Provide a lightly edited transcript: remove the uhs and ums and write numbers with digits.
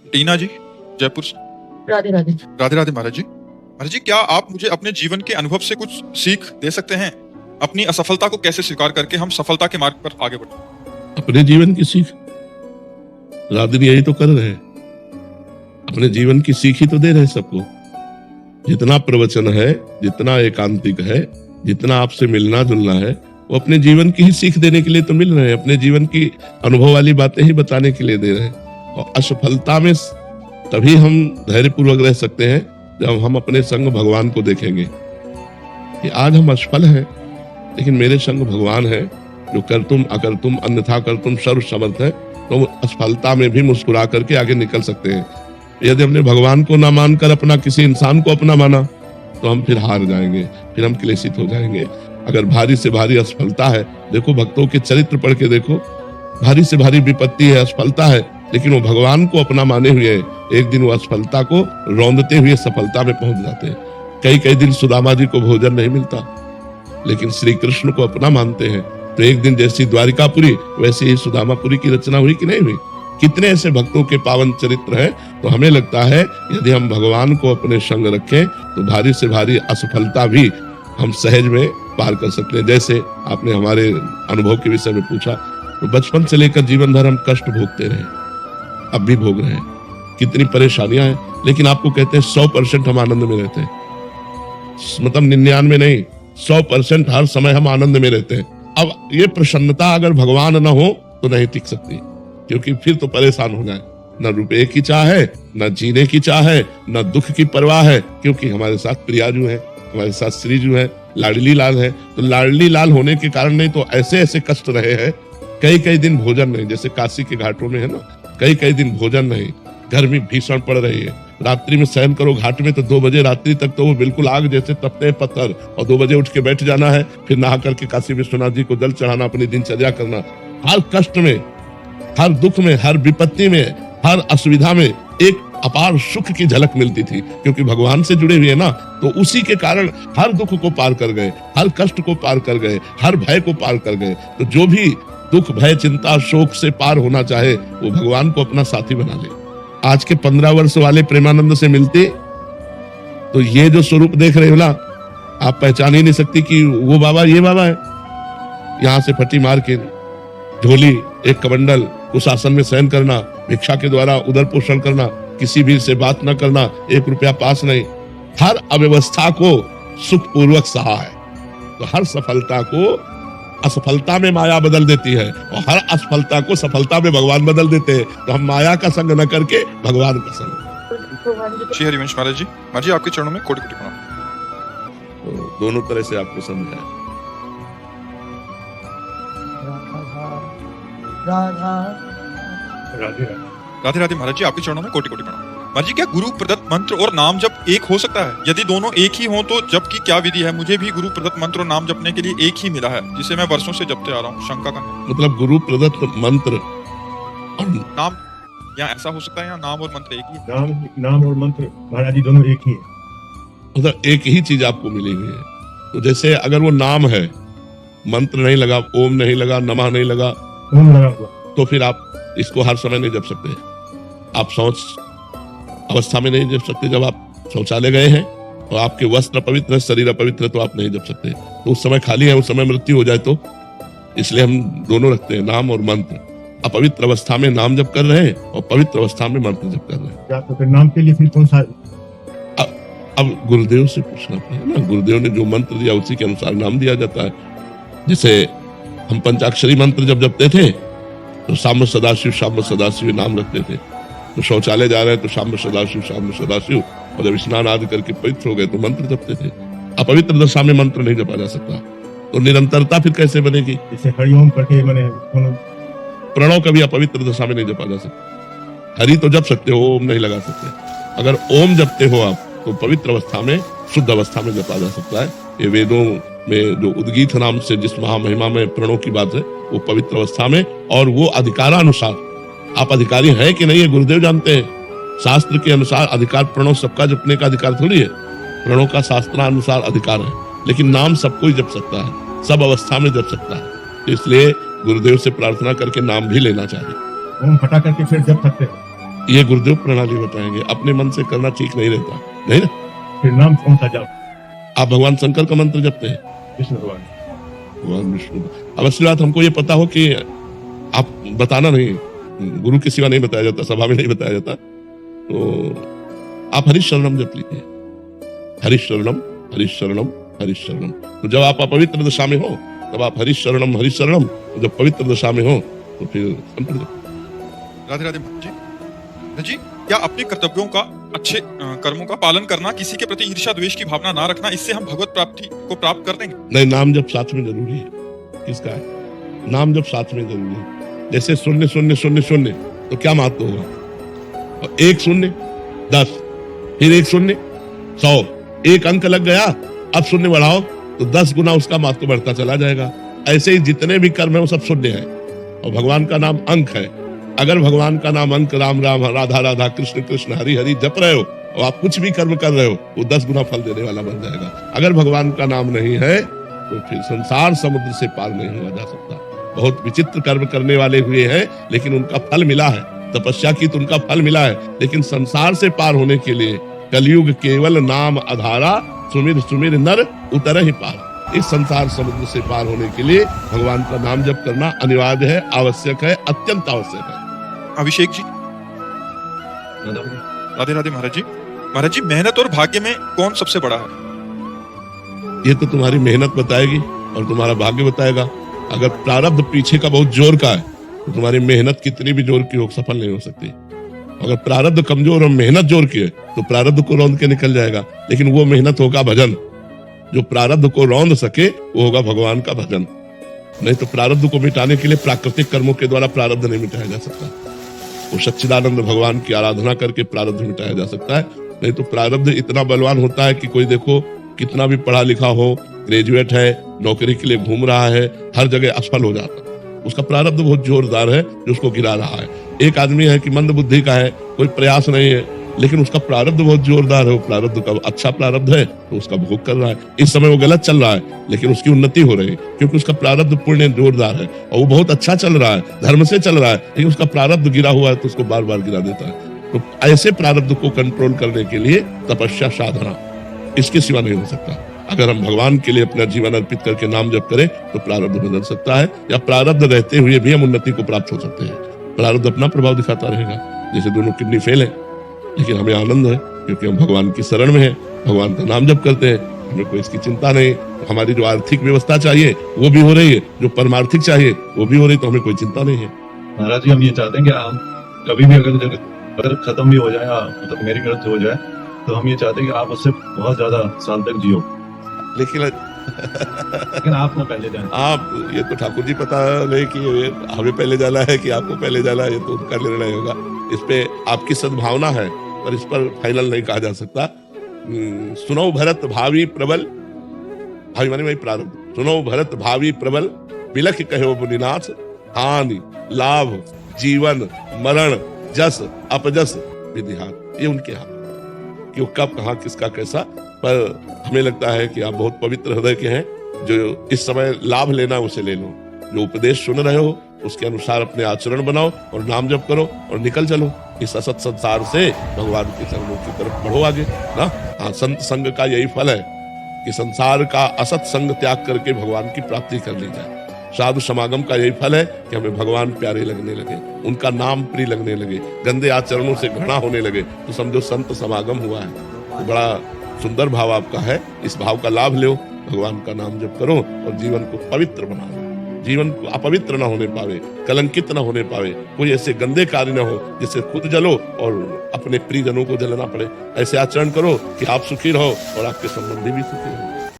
टीना जी, जयपुर से। राधे राधे। राधे राधे महाराज जी। महाराज जी, क्या आप मुझे अपने जीवन के अनुभव से कुछ सीख दे सकते हैं? अपनी असफलता को कैसे स्वीकार करके हम सफलता के मार्ग पर आगे बढ़े? अपने जीवन की सीख राधे यही तो कर रहे हैं, अपने जीवन की सीख ही तो दे रहे हैं सबको। जितना प्रवचन है, जितना एकांतिक है, जितना आपसे मिलना जुलना है, वो अपने जीवन की ही सीख देने के लिए तो मिल रहे हैं, अपने जीवन की अनुभव वाली बातें ही बताने के लिए दे रहे हैं। और असफलता में तभी हम धैर्यपूर्वक रह सकते हैं जब हम अपने संग भगवान को देखेंगे कि आज हम असफल हैं, लेकिन मेरे संग भगवान है जो कर तुम अकर तुम अन्यथा कर तुम सर्व समर्थ है। तो असफलता में भी मुस्कुरा करके आगे निकल सकते हैं। यदि हमने भगवान को ना मानकर अपना किसी इंसान को अपना माना तो हम फिर हार जाएंगे, फिर हम क्लेशित हो जाएंगे। अगर भारी से भारी असफलता है, देखो भक्तों के चरित्र पढ़ के देखो, भारी से भारी विपत्ति है, असफलता है, लेकिन वो भगवान को अपना माने हुए हैं। एक दिन वो असफलता को रौंदते हुए सफलता में पहुंच जाते हैं। कई कई दिन सुदामा जी को भोजन नहीं मिलता, लेकिन श्री कृष्ण को अपना मानते हैं। तो एक दिन जैसी द्वारिकापुरी वैसे ही सुदामापुरी की रचना हुई कि नहीं हुई? कितने ऐसे भक्तों के पावन चरित्र हैं। तो हमें लगता है यदि हम भगवान को अपने संग रखें तो भारी से भारी असफलता भी हम सहज में पार कर सकते हैं। जैसे आपने हमारे अनुभव के विषय में पूछा, तो बचपन से लेकर जीवन भर हम कष्ट भोगते रहे, अब भी भोग रहे हैं, कितनी परेशानियां हैं, लेकिन आपको कहते हैं 100% हम आनंद में रहते हैं। मतलब 99 नहीं, 100% हर समय हम आनंद में रहते हैं। अब ये प्रसन्नता अगर भगवान न हो तो नहीं टिक सकती, क्योंकि फिर तो परेशान हो जाए। न रुपए की चाह है, न जीने की चाह है, न दुख की परवाह है, क्योंकि हमारे साथ प्रियाजू है, हमारे साथ श्रीजू है, लाडली लाल है। तो लाडली लाल होने के कारण नहीं तो ऐसे ऐसे कष्ट रहे हैं। कई कई दिन भोजन नहीं, जैसे काशी के घाटों में है ना, कई कई दिन भोजन नहीं, गर्मी भीषण पड़ रही है, रात्रि में शयन करो घाट में तो 2 बजे रात्रि तक तो वो बिल्कुल आग जैसे तपते हैं पत्थर, और 2 बजे उठ के बैठ जाना है, फिर नहा करके काशी विश्वनाथ जी को जल चढ़ाना, अपनी दिनचर्या करना। हर कष्ट में, हर दुख में, हर विपत्ति में, हर असुविधा में एक अपार सुख की झलक मिलती थी, क्योंकि भगवान से जुड़े हुए ना, तो उसी के कारण हर दुख को पार कर गए, हर कष्ट को पार कर गए, हर भय को पार कर गए। तो जो भी दुख भय चिंता शोक से पार होना चाहे वो भगवान को अपना साथी बना ले। आज के 15 वर्ष वाले प्रेमानंद से मिलते तो ये जो स्वरूप देख रहे हो ना, आप पहचान ही नहीं सकती कि वो बाबा ये बाबा है। यहाँ से फटी मार के झोली, एक कमंडल, उस आसन में शयन करना, भिक्षा के द्वारा उदर पोषण करना, किसी भी से बात न करना, 1 रुपया पास नहीं, हर अव्यवस्था को सुखपूर्वक सहा है। तो हर सफलता को असफलता में माया बदल देती है, और हर असफलता को सफलता में भगवान बदल देते हैं। तो हम माया का संग न करके भगवान का संग। श्री हरिवंश महाराज जी, महाराज जी आपके चरणों में कोटि कोटि प्रणाम। तो दोनों तरह से आपको समझाया। राधे राधे महाराज जी, आपके चरणों में कोटि कोटि प्रणाम। महाराज जी, क्या गुरु प्रदत्त मंत्र और नाम जप एक हो सकता है? यदि दोनों एक ही हो तो जप की क्या विधि है? मुझे भी गुरु प्रदत्त मंत्र और नाम जपने के लिए एक ही मिला है, जिसे मैं वर्षों से जपते आ रहा हूँ। शंका का मतलब गुरु प्रदत्त मंत्र और नाम, या ऐसा हो सकता है या नाम और मंत्र एक ही? नाम और मंत्र महाराज जी दोनों एक ही है। मतलब एक ही चीज आपको मिली हुई है। तो जैसे अगर वो नाम है, मंत्र नहीं लगा, ओम नहीं लगा, नमः नहीं लगा, ओम लगा हुआ, तो फिर आप इसको हर समय नहीं जप सकते। आप शौच अवस्था में नहीं जप सकते। जब आप शौचालय गए हैं और आपके वस्त्र पवित्र है, शरीर अपवित्र, तो आप नहीं जप सकते। तो उस समय खाली है, उस समय मृत्यु हो जाए तो, इसलिए हम दोनों रखते हैं, नाम और मंत्र। अपवित्र अवस्था में नाम जप कर रहे हैं और पवित्र अवस्था में मंत्र जप कर रहे हैं। क्या तो फिर नाम के लिए फिर कौन सा? अब गुरुदेव से पूछना पड़ेगा ना, गुरुदेव ने जो मंत्र दिया उसी के अनुसार नाम दिया जाता है। जैसे हम पंचाक्षरी मंत्र जब जपते थे तो शाम सदाशिव नाम रखते थे। तो शौचालय जा रहे हैं तो शाम सदाशिव, और जब स्नान आदि करके पवित्र हो गए तो मंत्र जपते थे। अपवित्र दशा में मंत्र नहीं जपा जा सकता। तो निरंतरता फिर कैसे बनेगी? जैसे हरिओम करके मैंने प्रणव कभी अपवित्र दशा में नहीं जपा जा सकता। हरि तो जप सकते हो, ओम नहीं लगा सकते। अगर ओम जपते हो आप तो पवित्र अवस्था में, शुद्ध अवस्था में जपा जा सकता है। ये वेदों में जो उद्गीत नाम से जिस महामहिमा में प्रणव की बात है, वो पवित्र अवस्था में, और वो अधिकारानुसार। आप अधिकारी हैं कि नहीं है गुरुदेव जानते हैं। शास्त्र के अनुसार अधिकार प्रणव सबका जपने का अधिकार थोड़ी है। प्रणव का शास्त्रानुसार अधिकार है, लेकिन नाम सबको ही जप सकता है, सब अवस्था में जप सकता है। इसलिए गुरुदेव से प्रार्थना करके नाम भी लेना चाहिए। ओम हटा करके फिर जप सकते हैं। ये गुरुदेव प्रणाली बताएंगे। अपने मन से करना ठीक नहीं रहता, नहीं ना। फिर नाम कौन सा जाप? आप भगवान शंकर का मंत्र जपते हैं, कृष्ण भगवान। भगवान विष्णु। अब असली बात हमको ये पता हो कि आप बताना नहीं, गुरु के सिवा नहीं बताया जाता, सभा में नहीं बताया जाता, तो आप हरि शरणम जप लीजिए। हरि शरणम, हरि शरणम, हरि शरणम। तो जब आप अपवित्र दशा में हो तब आप हरि शरणम, हरि शरणम। तो जब पवित्र दशा में हो तो फिर संपूर्ण। राधे राधे महाराज जी। जी, क्या अपने कर्तव्यों का, अच्छे कर्मों का पालन करना, किसी के प्रति ईर्ष्या द्वेष की भावना ना रखना, इससे हम भगवत प्राप्ति को प्राप्त कर देंगे? नहीं, नाम जब साथ में जरूरी है। किसका है? नाम जब साथ में जरूरी है। जैसे शून्य शून्य शून्य शून्य, तो क्या महत्व होगा? और एक शून्य 10, फिर एक शून्य 100, एक अंक लग गया, अब शून्य बढ़ाओ तो 10 गुना उसका महत्व बढ़ता चला जाएगा। ऐसे ही जितने भी कर्म है वो सब शून्य है, और भगवान का नाम अंक है। अगर भगवान का नाम अंक, राम राम, राधा राधा, कृष्ण कृष्ण, हरि हरि जप रहे हो और आप कुछ भी कर्म कर रहे हो, वो 10 गुना फल देने वाला बन जाएगा। अगर भगवान का नाम नहीं है तो फिर संसार समुद्र से पार नहीं हुआ जा सकता। बहुत विचित्र कर्म करने वाले हुए हैं, लेकिन उनका फल मिला है। तपस्या की तो उनका फल मिला है, लेकिन संसार से पार होने के लिए कलयुग केवल नाम आधारा, सुमिर सुमिर नर उतर ही पार। इस संसार समुद्र से पार होने के लिए भगवान का नाम जप करना अनिवार्य है, आवश्यक है, अत्यंत आवश्यक है। अभिषेक जी। राधे राधे महाराज जी। महाराज जी, मेहनत और भाग्य में कौन सबसे बड़ा है? ये तो तुम्हारी मेहनत बताएगी और तुम्हारा भाग्य बताएगा। अगर प्रारब्ध पीछे का बहुत जोर का है तो तुम्हारी मेहनत कितनी भी जोर की हो, सफल नहीं हो सकती। अगर प्रारब्ध कमजोर और मेहनत जोर की है तो प्रारब्ध को रौंद के निकल जाएगा, लेकिन वो मेहनत होगा भजन। जो प्रारब्ध को रौंद सके वो होगा भगवान का भजन। नहीं तो प्रारब्ध को मिटाने के लिए प्राकृतिक कर्मों के द्वारा प्रारब्ध नहीं मिटाया जा सकता। वो सच्चिदानंद भगवान की आराधना करके प्रारब्ध मिटाया जा सकता है। नहीं तो प्रारब्ध इतना बलवान होता है कि कोई देखो कितना भी पढ़ा लिखा हो, ग्रेजुएट है, नौकरी के लिए घूम रहा है, हर जगह असफल हो जाता है। उसका प्रारब्ध बहुत जोरदार है जो उसको गिरा रहा है। एक आदमी है कि मंद बुद्धि का है, कोई प्रयास नहीं है, लेकिन उसका प्रारब्ध बहुत जोरदार है। वो प्रारब्ध का अच्छा प्रारब्ध है तो उसका भोग कर रहा है। इस समय वो गलत चल रहा है, लेकिन उसकी उन्नति हो रही है क्योंकि उसका प्रारब्ध पुण्य जोरदार है और वो बहुत अच्छा चल रहा है, धर्म से चल रहा है, लेकिन उसका प्रारब्ध गिरा हुआ है तो उसको बार बार गिरा देता है। तो ऐसे प्रारब्ध को कंट्रोल करने के लिए तपस्या, साधना, इसके सिवा नहीं हो सकता। अगर हम भगवान के लिए अपना जीवन अर्पित करके नाम जप करें तो प्रारब्ध बदल सकता है, या प्रारब्ध रहते हुए भी हम उन्नति को प्राप्त हो सकते हैं। प्रारब्ध अपना प्रभाव दिखाता रहेगा। जैसे दोनों किडनी फेल है, लेकिन हमें आनंद है क्योंकि हम भगवान की शरण में हैं, भगवान का नाम जप करते हैं, हमें कोई इसकी चिंता नहीं। हमारी जो आर्थिक व्यवस्था चाहिए वो भी हो रही है, जो परमार्थिक चाहिए वो भी हो रही, तो हमें कोई चिंता नहीं है। महाराज जी, हम ये चाहते हैं कि हम कभी भी अगर खत्म भी हो जाए, मतलब मेरी मृत्यु हो जाए, तो हम ये चाहते हैं कि आप उससे बहुत ज्यादा साल तक जियो, लेकिन आप ना पहले जाए। आप ये तो ठाकुर जी पता नहीं कि हमें पहले जाना है कि आपको पहले जाना है, ये तो उनका निर्णय होगा। इस पे आपकी सद्भावना है, पर इस पर फाइनल नहीं कहा जा सकता। सुनो भरत भावी प्रबल, भावी माने वही प्रारब्ध। सुनो भरत भावी प्रबल, बिलख कहो मुनिनाथ, हानि लाभ जीवन मरण जस अपजस विधिहार, ये उनके हाथ कि वो कब कहाँ किसका कैसा। पर हमें लगता है कि आप बहुत पवित्र हृदय के हैं, जो इस समय लाभ लेना उसे ले लो। जो उपदेश सुन रहे हो उसके अनुसार अपने आचरण बनाओ और नाम जप करो और निकल चलो इस असत संसार से, भगवान के चरणों की तरफ बढ़ो आगे ना। हाँ, संत संग का यही फल है कि संसार का असत संग त्याग करके भगवान की प्राप्ति कर ली जाए। साधु समागम का यही फल है कि हमें भगवान प्यारे लगने लगे, उनका नाम प्रिय लगने लगे, गंदे आचरणों से घृणा होने लगे, तो समझो संत समागम हुआ है। तो बड़ा सुंदर भाव आपका है, इस भाव का लाभ लो, भगवान का नाम जप करो और जीवन को पवित्र बनाओ। जीवन को अपवित्र ना होने पावे, कलंकित ना होने पावे, कोई ऐसे गंदे कार्य ना हो जिससे खुद जलो और अपने प्रियजनों को जलना पड़े। ऐसे आचरण करो कि आप सुखी रहो और आपके संबंधी भी सुखी रहो।